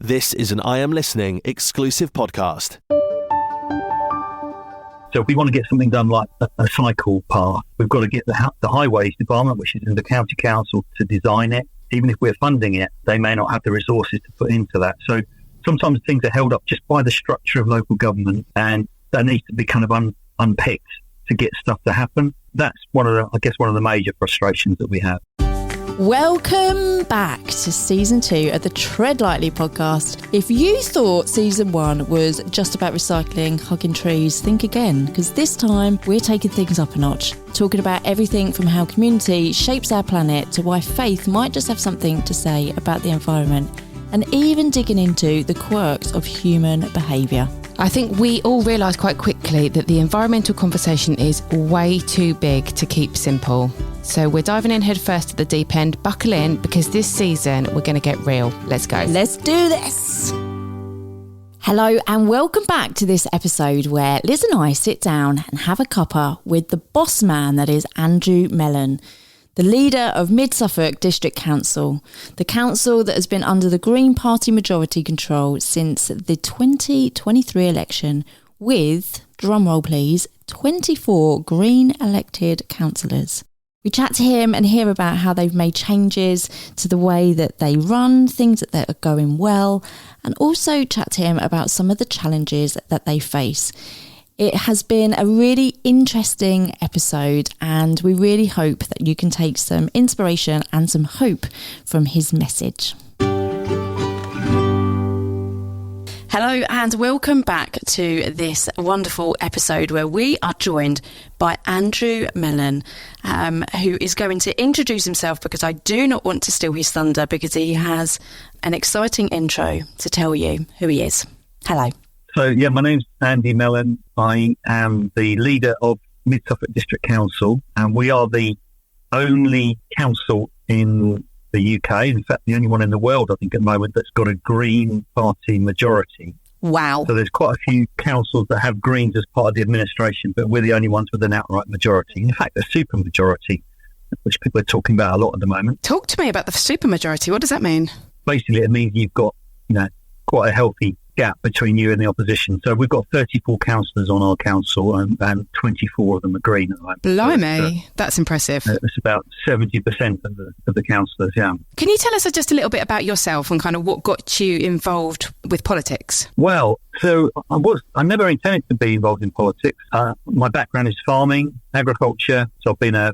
This is an I Am Listening exclusive podcast. So if we want to get something done like a cycle path, we've got to get the highways department, which is in the county council, to design it. Even if we're funding it, they may not have the resources to put into that. So sometimes things are held up just by the structure of local government, and that needs to be kind of unpicked to get stuff to happen. That's one of the major frustrations that we have. Welcome back to Season 2 of the Tread Lightly podcast. If you thought Season 1 was just about recycling, hugging trees, think again, because this time we're taking things up a notch, talking about everything from how community shapes our planet to why faith might just have something to say about the environment, and even digging into the quirks of human behaviour. I think we all realise quite quickly that the environmental conversation is way too big to keep simple. So we're diving in head first to the deep end. Buckle in, because this season we're going to get real. Let's go. Let's do this. Hello and welcome back to this episode where Liz and I sit down and have a cuppa with the boss man that is Andrew Mellen, the leader of Mid Suffolk District Council, the council that has been under the Green Party majority control since the 2023 election with, drumroll please, 24 Green elected councillors. We chat to him and hear about how they've made changes to the way that they run, things that are going well, and also chat to him about some of the challenges that they face. It has been a really interesting episode, and we really hope that you can take some inspiration and some hope from his message. Hello and welcome back to this wonderful episode where we are joined by Andrew Mellen, who is going to introduce himself, because I do not want to steal his thunder, because he has an exciting intro to tell you who he is. Hello. So, my name's Andy Mellen. I am the leader of Mid Suffolk District Council, and we are the only council in the UK, in fact, the only one in the world, I think, at the moment, that's got a Green Party majority. Wow. So there's quite a few councils that have Greens as part of the administration, but we're the only ones with an outright majority. In fact, a super majority, which people are talking about a lot at the moment. Talk to me about the super majority. What does that mean? Basically, it means you've got, quite a healthy gap between you and the opposition. So we've got 34 councillors on our council, and 24 of them are Green at the moment. Blimey, that's impressive. It's about 70% of the councillors, yeah. Can you tell us just a little bit about yourself and kind of what got you involved with politics? Well, so I never intended to be involved in politics. My background is farming, agriculture. So I've been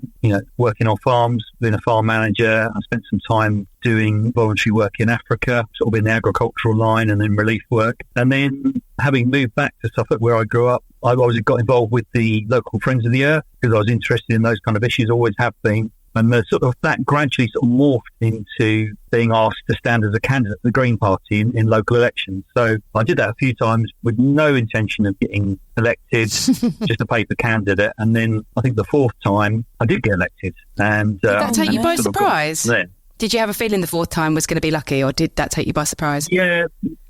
working on farms, been a farm manager. I spent some time doing voluntary work in Africa, sort of in the agricultural line, and then relief work. And then having moved back to Suffolk, where I grew up, I always got involved with the local Friends of the Earth because I was interested in those kind of issues, always have been. And that gradually morphed into being asked to stand as a candidate for the Green Party in local elections. So I did that a few times with no intention of getting elected, just a paper candidate. And then I think the fourth time I did get elected. And did that take you by surprise? Did you have a feeling the fourth time was going to be lucky, or did that take you by surprise? Yeah,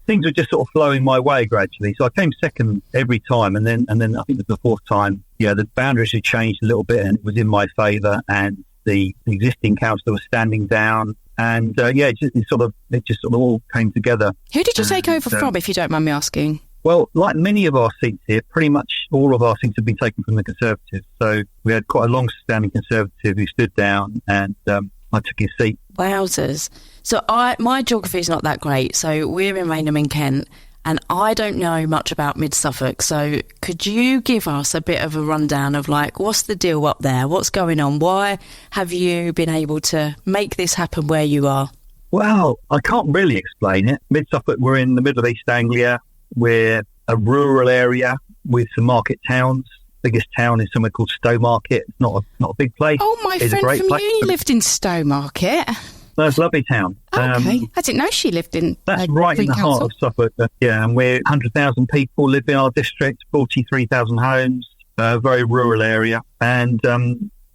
things were just sort of flowing my way gradually. So I came second every time. And then I think the fourth time, the boundaries had changed a little bit and it was in my favour, and the existing councillor was standing down, and it just all came together. Who did you take over from, if you don't mind me asking? Well, like many of our seats here, pretty much all of our seats have been taken from the Conservatives. So we had quite a long-standing Conservative who stood down, and I took his seat. Wowzers. So my geography is not that great. So we're in Rainham in Kent, and I don't know much about Mid Suffolk. So could you give us a bit of a rundown of what's the deal up there? What's going on? Why have you been able to make this happen where you are? Well, I can't really explain it. Mid Suffolk, we're in the middle of East Anglia. We're a rural area with some market towns. Biggest town is somewhere called Stowmarket. It's not a big place. Oh, my friend from uni lived in Stowmarket. That's a lovely town. Okay. I didn't know she lived in That's right in the heart of Suffolk. And we're 100,000 people live in our district, 43,000 homes, very rural area. And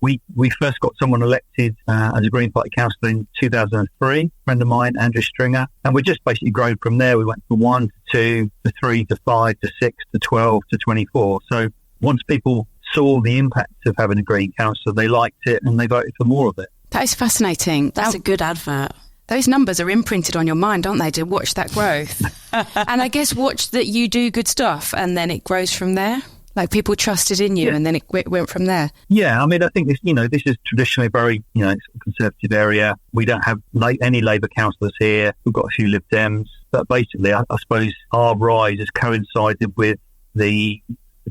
we first got someone elected as a Green Party councillor in 2003, a friend of mine, Andrew Stringer. And we just basically grown from there. We went from 1 to 2 to 3 to 5 to 6 to 12 to 24. So once people saw the impact of having a Green councillor, they liked it and they voted for more of it. That is fascinating. That's a good advert. those numbers are imprinted on your mind, aren't they, to watch that growth? And I guess watch that you do good stuff and then it grows from there. Like people trusted in you and then it went from there. Yeah, I mean, I think this is traditionally a very, sort of conservative area. We don't have any Labour councillors here. We've got a few Lib Dems. But basically, I suppose our rise has coincided with the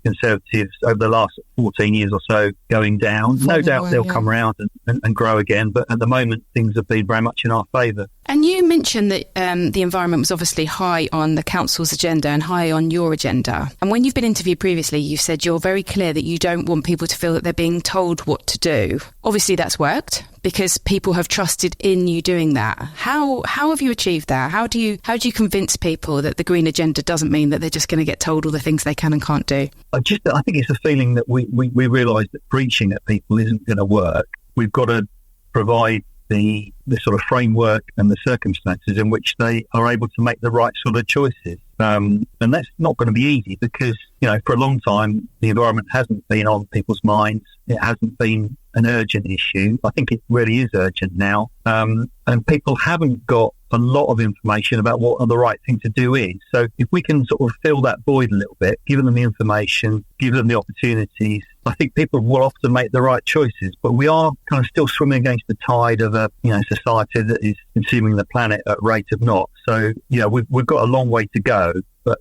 Conservatives over the last 14 years or so going down. No doubt they'll come around and grow again, but at the moment things have been very much in our favour. And you mentioned that the environment was obviously high on the council's agenda and high on your agenda. And when you've been interviewed previously, you've said you're very clear that you don't want people to feel that they're being told what to do. Obviously that's worked because people have trusted in you doing that. How have you achieved that? How do you convince people that the green agenda doesn't mean that they're just going to get told all the things they can and can't do? I think it's a feeling that we realise that preaching at people isn't going to work. We've got to provide the sort of framework and the circumstances in which they are able to make the right sort of choices. And that's not going to be easy because, for a long time, the environment hasn't been on people's minds. It hasn't been an urgent issue. I think it really is urgent now. And people haven't got a lot of information about what the right thing to do is. So if we can sort of fill that void a little bit, give them the information, give them the opportunities, I think people will often make the right choices. But we are kind of still swimming against the tide of a society that is consuming the planet at a rate of knots. So we've got a long way to go. But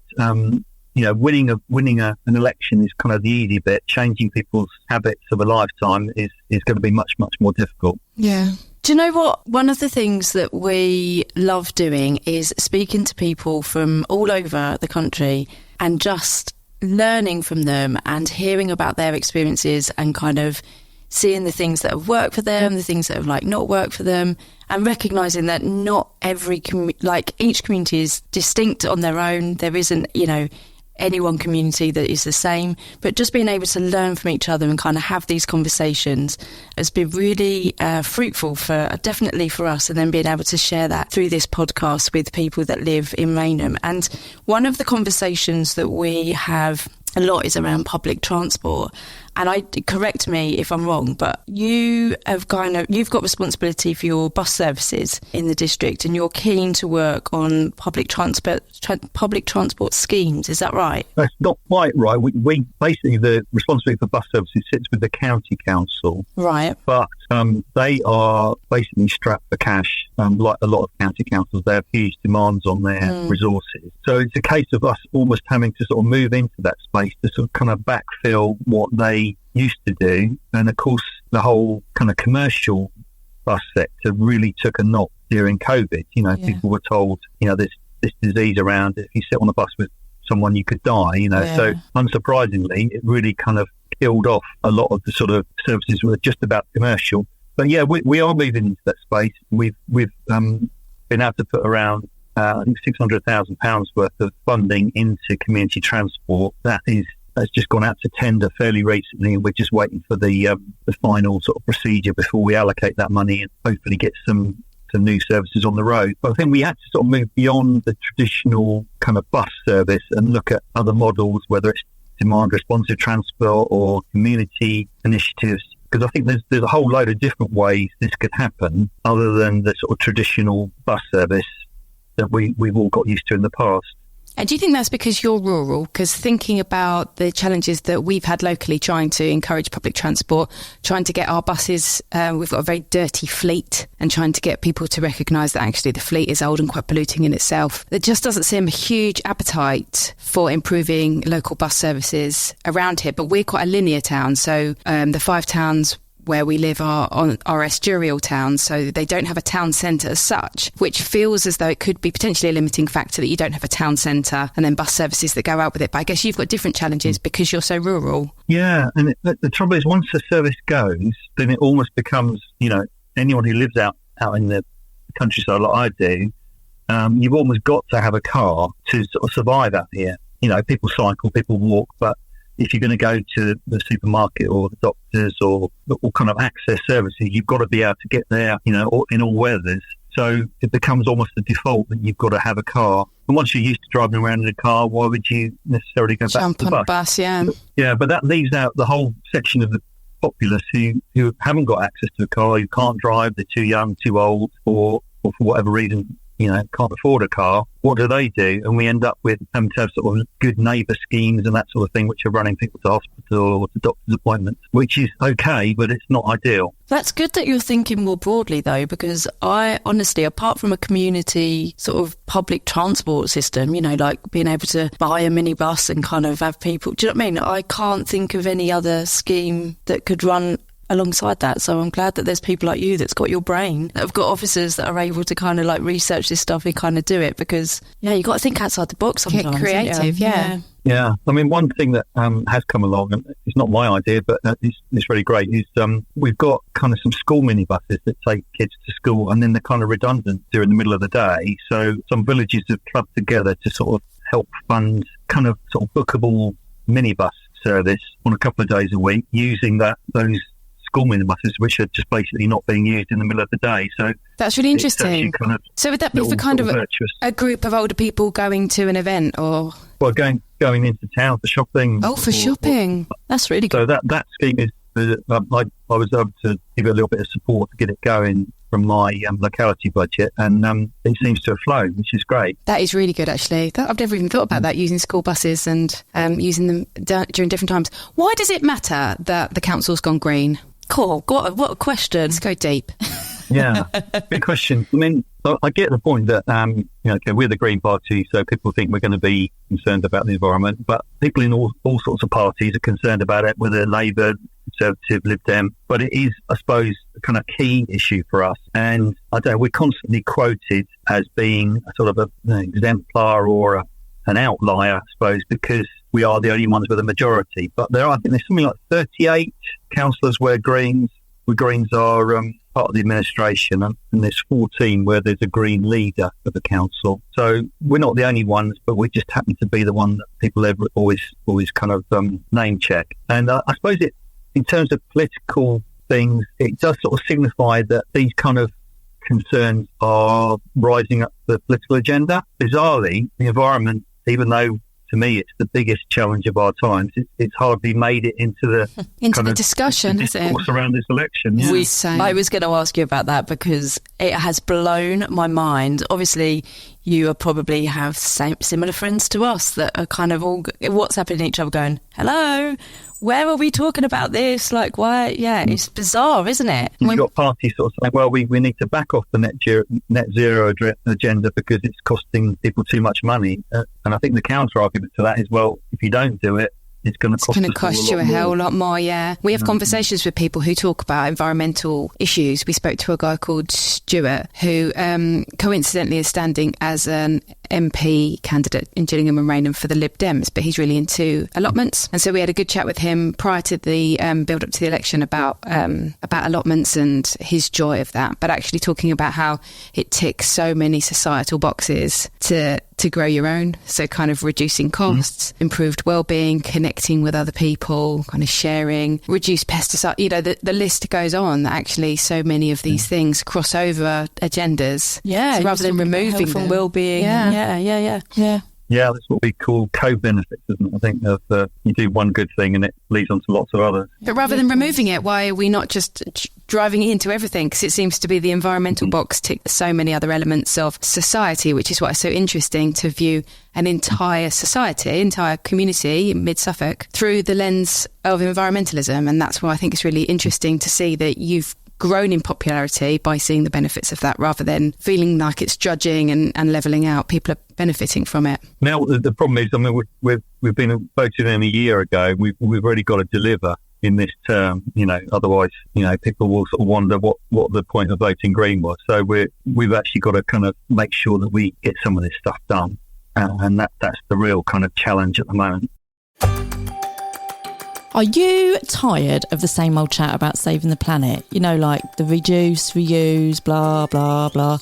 winning an election is kind of the easy bit. Changing people's habits of a lifetime is going to be much, much more difficult. Yeah. Do you know what? One of the things that we love doing is speaking to people from all over the country and just learning from them and hearing about their experiences and kind of seeing the things that have worked for them, the things that have not worked for them, and recognising that not every each community is distinct on their own. There isn't, any one community that is the same, but just being able to learn from each other and kind of have these conversations has been really fruitful definitely for us, and then being able to share that through this podcast with people that live in Rainham. And one of the conversations that we have a lot is around public transport. And correct me if I'm wrong, but you've got responsibility for your bus services in the district, and you're keen to work on public transport schemes. Is that right? That's not quite right. We basically, the responsibility for bus services sits with the county council, right? But they are basically strapped for cash. Like a lot of county councils, they have huge demands on their resources. So it's a case of us almost having to sort of move into that space to sort of kind of backfill what they used to do. And of course, the whole kind of commercial bus sector really took a knock during COVID. People were told, there's this disease around. If you sit on a bus with someone, you could die. So unsurprisingly, it really kind of killed off a lot of the sort of services that were just about commercial. But yeah, we are moving into that space. We've been able to put around I think £600,000 worth of funding into community transport. That's just gone out to tender fairly recently, and we're just waiting for the final sort of procedure before we allocate that money and hopefully get some new services on the road. But I think we had to sort of move beyond the traditional kind of bus service and look at other models, whether it's demand responsive transport or community initiatives, because I think there's a whole load of different ways this could happen other than the sort of traditional bus service that we've all got used to in the past. And do you think that's because you're rural? Because thinking about the challenges that we've had locally trying to encourage public transport, trying to get our buses, we've got a very dirty fleet, and trying to get people to recognise that actually the fleet is old and quite polluting in itself. There just doesn't seem a huge appetite for improving local bus services around here. But we're quite a linear town, so the 5 towns where we live are estuarial towns, so they don't have a town centre as such, which feels as though it could be potentially a limiting factor that you don't have a town centre and then bus services that go out with it. But I guess you've got different challenges because you're so rural. Yeah, and the trouble is, once the service goes, then it almost becomes, anyone who lives out in the countryside like I do, you've almost got to have a car to sort of survive out here. People cycle, people walk, but if you're going to go to the supermarket or the doctors or kind of access services, you've got to be able to get there, in all weathers. So it becomes almost a default that you've got to have a car. And once you're used to driving around in a car, why would you necessarily go back to the bus? Jump on a bus, yeah. Yeah, but that leaves out the whole section of the populace who haven't got access to a car, who can't drive, they're too young, too old, or or for whatever reason, can't afford a car, what do? And we end up with having to have sort of good neighbour schemes and that sort of thing, which are running people to hospital or to doctor's appointments, which is okay, but it's not ideal. That's good that you're thinking more broadly, though, because I honestly, apart from a community sort of public transport system, like being able to buy a minibus and kind of have people, do you know what I mean? I can't think of any other scheme that could run alongside that. So I'm glad that there's people like you that's got your brain, that have got officers that are able to kind of like research this stuff and kind of do it, because you got to think outside the box sometimes. Get creative, yeah. Yeah, I mean, one thing that has come along, and it's not my idea, but it's really great, is we've got kind of some school minibuses that take kids to school, and then they're kind of redundant during the middle of the day. So some villages have clubbed together to sort of help fund kind of sort of bookable minibus service on a couple of days a week, using those school minibuses, which are just basically not being used in the middle of the day. So that's really interesting. Kind of so would that be for kind of a group of older people going to an event, or going into town for shopping? Oh, for shopping. That's really good. So that scheme is, I was able to give it a little bit of support to get it going from my locality budget, and it seems to have flown, which is great. That is really good, actually. I've never even thought about that, using school buses and using them during different times. Why does it matter that the council's gone green? Cool. What a question. Let's go deep. Yeah, big question. I mean, I get the point that, we're the Green Party, so people think we're going to be concerned about the environment, but people in all sorts of parties are concerned about it, whether Labour, Conservative, Lib Dem, but it is, I suppose, a kind of key issue for us. And we're constantly quoted as being a sort of an exemplar or an outlier, I suppose, because we are the only ones with a majority. But I think there's something like 38 councillors where Greens are part of the administration, and there's 14 where there's a Green leader of the council. So we're not the only ones, but we just happen to be the one that people always kind of name check. And I suppose in terms of political things, it does sort of signify that these kind of concerns are rising up the political agenda. Bizarrely, the environment, even though to me it's the biggest challenge of our times, it's hardly made it into the discussion, is it? Around this election. Yeah. I was going to ask you about that, because it has blown my mind. Obviously, you probably have similar friends to us that are kind of all WhatsApping each other going, hello, where are we talking about this? Like, why? Yeah, it's bizarre, isn't it? You've got parties sort of saying, well, we need to back off the net zero agenda because it's costing people too much money. And I think the counter argument to that is, well, if you don't do it, it's going to cost you a hell lot more, yeah. We have conversations with people who talk about environmental issues. We spoke to a guy called Stuart, who coincidentally is standing as an MP candidate in Gillingham and Rainham for the Lib Dems, but he's really into allotments. And so we had a good chat with him prior to the build-up to the election about allotments and his joy of that, but actually talking about how it ticks so many societal boxes to grow your own. So kind of reducing costs, improved well-being, connecting with other people, kind of sharing, reduce pesticide, the list goes on. Actually, so many of these things cross over agendas. Yeah. So rather than removing from them. well-being. Yeah. Yeah, that's what we call co-benefits, isn't it? I think of you do one good thing and it leads on to lots of others. But rather than removing it, why are we not just driving it into everything? Because it seems to be the environmental box tick so many other elements of society, which is why it's so interesting to view an entire society, entire community, mid-Suffolk, through the lens of environmentalism. And that's why I think it's really interesting to see that you've grown in popularity by seeing the benefits of that, rather than feeling like it's judging and levelling out. People are benefiting from it. Now, the problem is, I mean, we've been voted in a year ago. We've already got to deliver in this term, otherwise, people will sort of wonder what the point of voting Green was. So we've actually got to kind of make sure that we get some of this stuff done. And that's the real kind of challenge at the moment. Are you tired of the same old chat about saving the planet? Like the reduce, reuse, blah, blah, blah.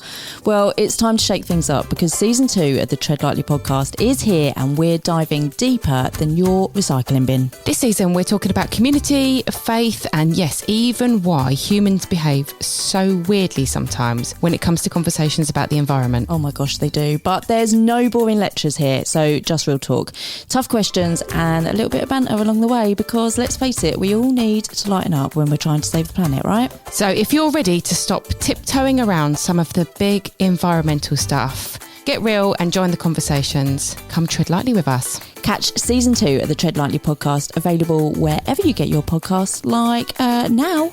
Well, it's time to shake things up, because season 2 of the Tread Lightly podcast is here, and we're diving deeper than your recycling bin. This season, we're talking about community, faith, and yes, even why humans behave so weirdly sometimes when it comes to conversations about the environment. Oh my gosh, they do. But there's no boring lectures here, so just real talk. Tough questions and a little bit of banter along the way, because because let's face it, we all need to lighten up when we're trying to save the planet, right? So if you're ready to stop tiptoeing around some of the big environmental stuff, get real and join the conversations. Come tread lightly with us. Catch season 2 of the Tread Lightly podcast, available wherever you get your podcasts, like now.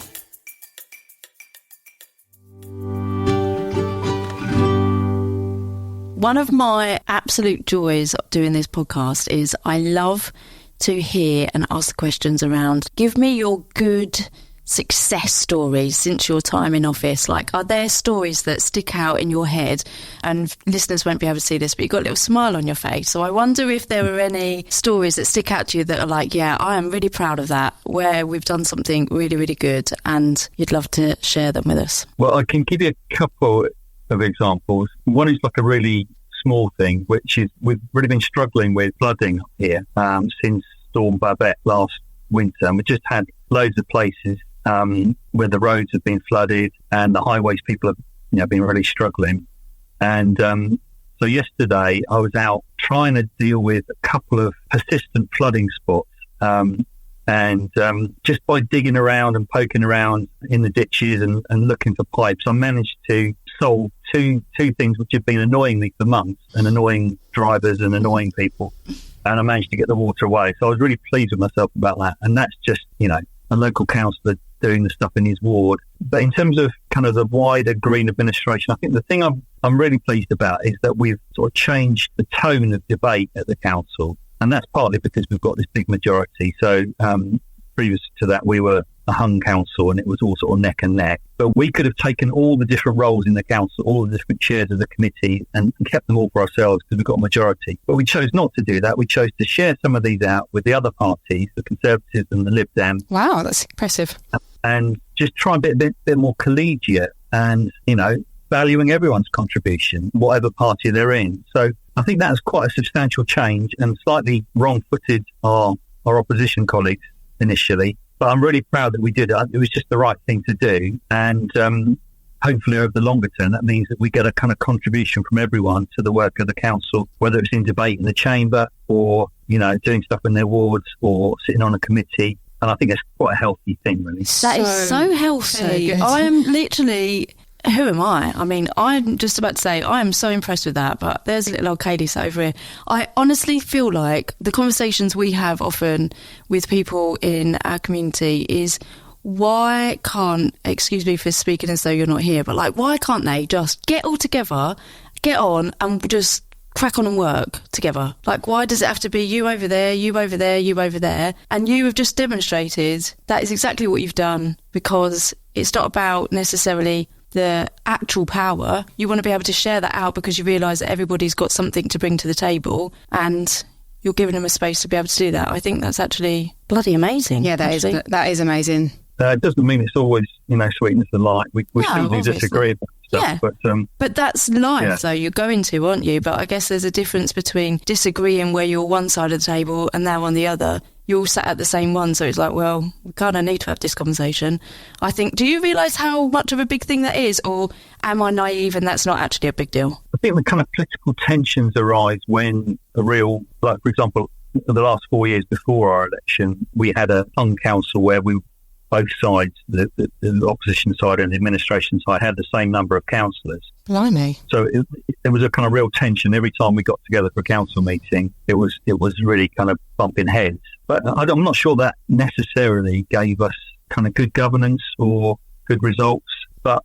One of my absolute joys of doing this podcast is I love to hear and ask the questions around, give me your good success stories since your time in office. Like, are there stories that stick out in your head? And listeners won't be able to see this, but you've got a little smile on your face. So I wonder if there are any stories that stick out to you that are like, yeah, I am really proud of that, where we've done something really, really good, and you'd love to share them with us. Well, I can give you a couple of examples. One is like a really small thing, which is we've really been struggling with flooding up here since Storm Babette last winter. And we just had loads of places where the roads have been flooded and the highways people have been really struggling. And so yesterday I was out trying to deal with a couple of persistent flooding spots. And just by digging around and poking around in the ditches and looking for pipes, I managed to solve two things which have been annoying me for months and annoying drivers and annoying people. And I managed to get the water away. So I was really pleased with myself about that. And that's just, a local councillor doing the stuff in his ward. But in terms of kind of the wider Green administration, I think the thing I'm really pleased about is that we've sort of changed the tone of debate at the council. And that's partly because we've got this big majority. So previous to that, we were a hung council and it was all sort of neck and neck. But we could have taken all the different roles in the council, all the different chairs of the committee and kept them all for ourselves because we've got a majority. But we chose not to do that. We chose to share some of these out with the other parties, the Conservatives and the Lib Dem. Wow, that's impressive. And just try and be a bit more collegiate and, valuing everyone's contribution, whatever party they're in. So I think that's quite a substantial change and slightly wrong-footed our opposition colleagues initially. But I'm really proud that we did it. It was just the right thing to do. And hopefully over the longer term, that means that we get a kind of contribution from everyone to the work of the council, whether it's in debate in the chamber or, doing stuff in their wards or sitting on a committee. And I think it's quite a healthy thing, really. That is so healthy. I am literally... Who am I? I mean, I'm just about to say I am so impressed with that, but there's a little old Katie sat over here. I honestly feel like the conversations we have often with people in our community is why can't, excuse me for speaking as though you're not here, but like, why can't they just get all together, get on and just crack on and work together? Like, why does it have to be you over there, you over there, you over there? And you have just demonstrated that is exactly what you've done, because it's not about necessarily the actual power. You want to be able to share that out because you realise that everybody's got something to bring to the table and you're giving them a space to be able to do that. I think that's actually bloody amazing. Yeah, that is amazing. It doesn't mean it's always, sweetness and light. We still do disagree about stuff. Yeah. But that's life, though, you're going to, aren't you? But I guess there's a difference between disagreeing where you're one side of the table and now on the other. You all sat at the same one, so it's like, well, we kind of need to have this conversation. I think, do you realise how much of a big thing that is, or am I naive and that's not actually a big deal? I think the kind of political tensions arise when for example, the last 4 years before our election, we had a hung council where both sides, the opposition side and the administration side, had the same number of councillors. Blimey. So there was a kind of real tension every time we got together for a council meeting. It was really kind of bumping heads. But I'm not sure that necessarily gave us kind of good governance or good results. But,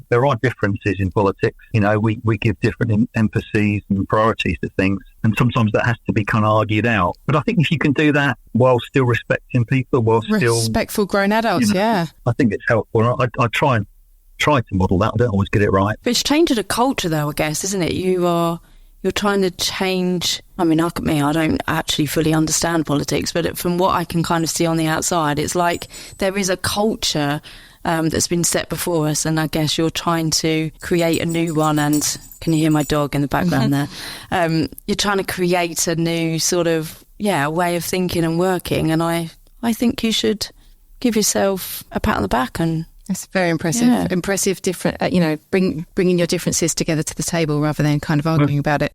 there are differences in politics. We give different emphases and priorities to things. And sometimes that has to be kind of argued out. But I think if you can do that while still respecting people, respectful grown adults, yeah. I think it's helpful. I try to model that. I don't always get it right. But it's changing a culture, though, I guess, isn't it? You're trying to change. I mean, look at me, I don't actually fully understand politics, but from what I can kind of see on the outside, it's like there is a culture that's been set before us, and I guess you're trying to create a new one. And can you hear my dog in the background there? You're trying to create a new sort of way of thinking and working, and I think you should give yourself a pat on the back. And that's very impressive. Yeah. Impressive, different. Bringing your differences together to the table rather than kind of arguing about it.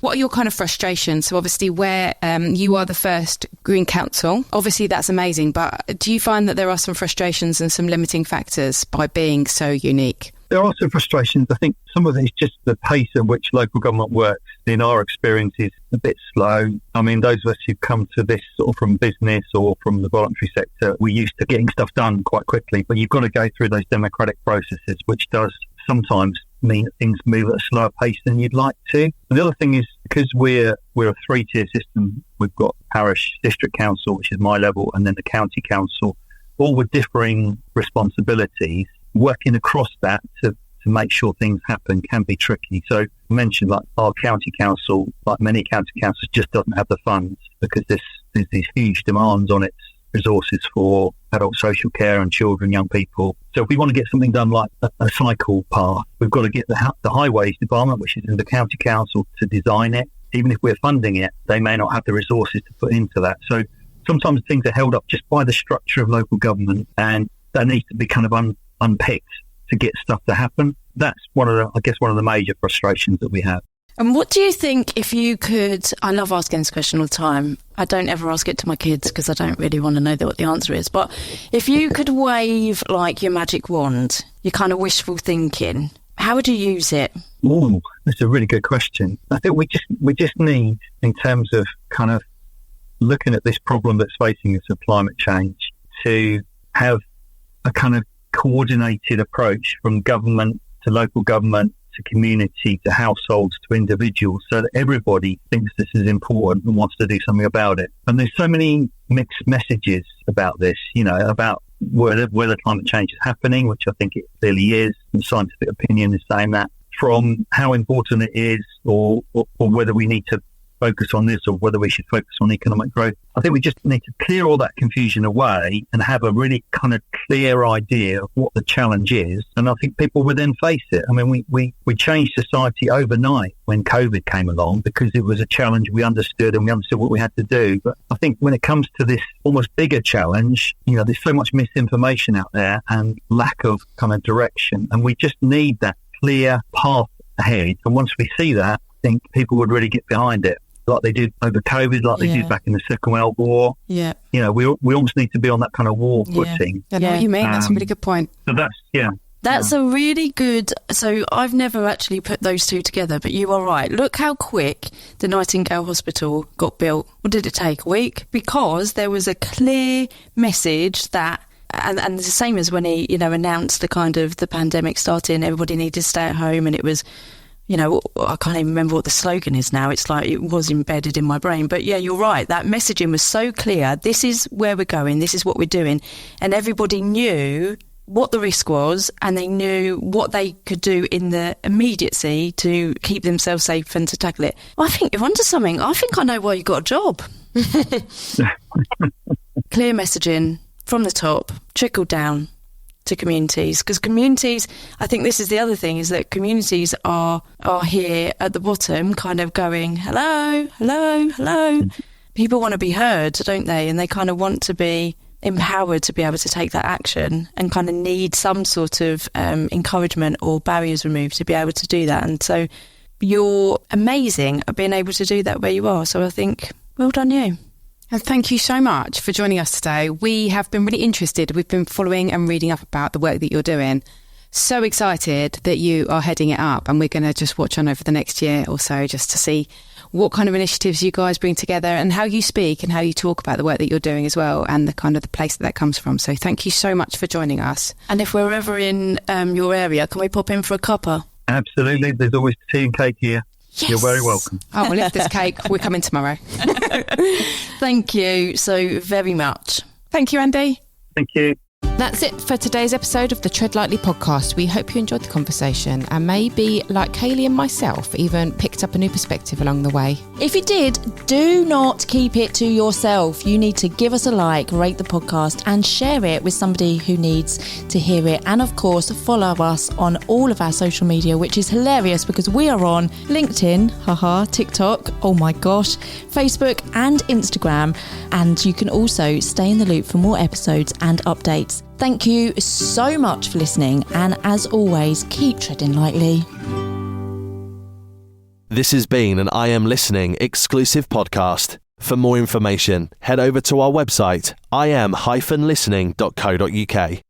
What are your kind of frustrations? So obviously where you are the first Green Council, obviously that's amazing, but do you find that there are some frustrations and some limiting factors by being so unique? There are some frustrations. I think some of it is just the pace at which local government works, in our experience, is a bit slow. I mean, those of us who come to this sort of from business or from the voluntary sector, we're used to getting stuff done quite quickly, but you've got to go through those democratic processes, which does sometimes mean that things move at a slower pace than you'd like to. And the other thing is, because we're a three-tier system, we've got parish, district council, which is my level, and then the county council, all with differing responsibilities. Working across that to make sure things happen can be tricky. So I mentioned, like, our county council, like many county councils, just doesn't have the funds because there's these huge demands on its resources for adult social care and children, young people. So if we want to get something done like a cycle path, we've got to get the highways department, which is in the county council, to design it. Even if we're funding it, they may not have the resources to put into that. So sometimes things are held up just by the structure of local government, and that needs to be kind of unpicked to get stuff to happen. That's one of the major frustrations that we have. And what do you think, if you could, I love asking this question all the time. I don't ever ask it to my kids because I don't really want to know what the answer is. But if you could wave like your magic wand, your kind of wishful thinking, how would you use it? Oh, that's a really good question. I think we just need, in terms of kind of looking at this problem that's facing us of climate change, to have a kind of coordinated approach from government to local government to community to households to individuals, so that everybody thinks this is important and wants to do something about it. And there's so many mixed messages about this, about whether climate change is happening, which I think it clearly is, and scientific opinion is saying that, from how important it is, or whether we need to focus on this or whether we should focus on economic growth. I think we just need to clear all that confusion away and have a really kind of clear idea of what the challenge is. And I think people will then face it. I mean, we changed society overnight when COVID came along because it was a challenge we understood, and we understood what we had to do. But I think when it comes to this almost bigger challenge, there's so much misinformation out there and lack of kind of direction. And we just need that clear path ahead. And once we see that, I think people would really get behind it, like they did over COVID, like they did back in the Second World War. Yeah. We almost need to be on that kind of war footing. I know what you mean. That's a really good point. So that's a really good... So I've never actually put those two together, but you are right. Look how quick the Nightingale Hospital got built. What did it take? A week? Because there was a clear message that... And the same as when he, announced the kind of the pandemic starting, everybody needed to stay at home, and it was... I can't even remember what the slogan is now. It's like it was embedded in my brain. But yeah, you're right. That messaging was so clear. This is where we're going. This is what we're doing. And everybody knew what the risk was, and they knew what they could do in the immediacy to keep themselves safe and to tackle it. I think you're onto something. I think I know why you got a job. Clear messaging from the top, trickle down to communities, because communities, I think this is the other thing, is that communities are here at the bottom kind of going, hello, hello, hello. People want to be heard, don't they? And they kind of want to be empowered to be able to take that action, and kind of need some sort of encouragement or barriers removed to be able to do that. And so you're amazing at being able to do that where you are. So I think, well done you. And thank you so much for joining us today. We have been really interested. We've been following and reading up about the work that you're doing. So excited that you are heading it up, and we're going to just watch on over the next year or so just to see what kind of initiatives you guys bring together and how you speak and how you talk about the work that you're doing as well, and the kind of the place that comes from. So thank you so much for joining us. And if we're ever in your area, can we pop in for a cuppa? Absolutely. There's always tea and cake here. Yes. You're very welcome. Oh, well, if there's cake, we're coming tomorrow. Thank you so very much. Thank you, Andy. Thank you. That's it for today's episode of the Tread Lightly podcast. We hope you enjoyed the conversation, and maybe, like Kaylee and myself, even picked up a new perspective along the way. If you did, do not keep it to yourself. You need to give us a like, rate the podcast, and share it with somebody who needs to hear it. And of course, follow us on all of our social media, which is hilarious because we are on LinkedIn, TikTok, oh my gosh, Facebook and Instagram. And you can also stay in the loop for more episodes and updates. Thank you so much for listening, and as always, keep treading lightly. This has been an I Am Listening exclusive podcast. For more information, head over to our website, im-listening.co.uk.